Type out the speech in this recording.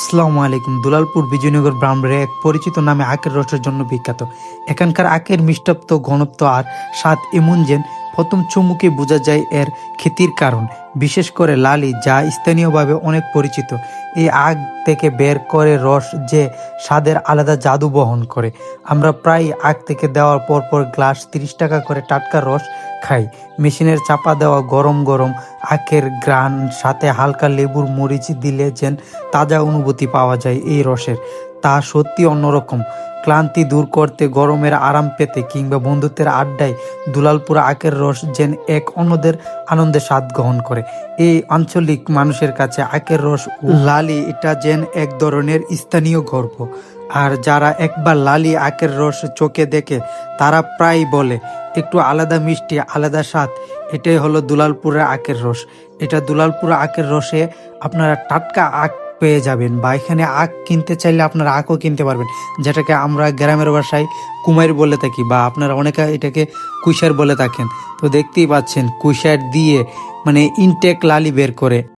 আসসালামু আলাইকুম। দুলালপুর বিজয়নগর ব্রাহ্মণবাড়িয়া এক পরিচিত নামে আখের রসের জন্য বিখ্যাত। এখানকার আখের মিষ্টত্ব, ঘনত্ব আর স্বাদ এমন যে প্রথম চুমুকে বোঝা যায় এর খ্যাতির কারণ। বিশেষ করে লালি, যা স্থানীয়ভাবে অনেক পরিচিত। এই আখ থেকে বের করে রস যে স্বাদের আলাদা জাদু বহন করে। আমরা প্রায় আখ থেকে দেওয়ার পর গ্লাস 30 টাকা করে টাটকা রস খাই। মেশিনের চাপা দেওয়া গরম গরম আখের ঘ্রাণ, সাথে হালকা লেবুর মরিচ দিলে যেন তাজা অনুভূতি পাওয়া যায় এই রসের। তা সত্যি অন্যরকম। ক্লান্তি দূর করতে, গরমের আরাম পেতে কিংবা বন্ধুত্বের আড্ডায় দুলালপুর আখের রস যেন এক অন্যদের আনন্দের স্বাদ গ্রহণ করে। এই আঞ্চলিক মানুষের কাছে আখের রস ও লালি এটা যেন এক ধরনের স্থানীয় গর্ব। আর যারা একবার লালি আখের রস চোখে দেখে তারা প্রায় বলে, একটু আলাদা মিষ্টি, আলাদা স্বাদ। এটাই হলো দুলালপুরের আখের রস। এটা দুলালপুর আখের রসে আপনারা টাটকা আখ পেয়ে যাবেন, বা এখানে আখ কিনতে চাইলে আপনারা আখও কিনতে পারবেন, যেটাকে আমরা গ্রামের ভাষায় কুমাইর বলে থাকি, বা আপনারা অনেকে এটাকে কুইশার বলে থাকেন। তো দেখতেই পাচ্ছেন কুইশার দিয়ে মানে ইনটেক লালি বের করে।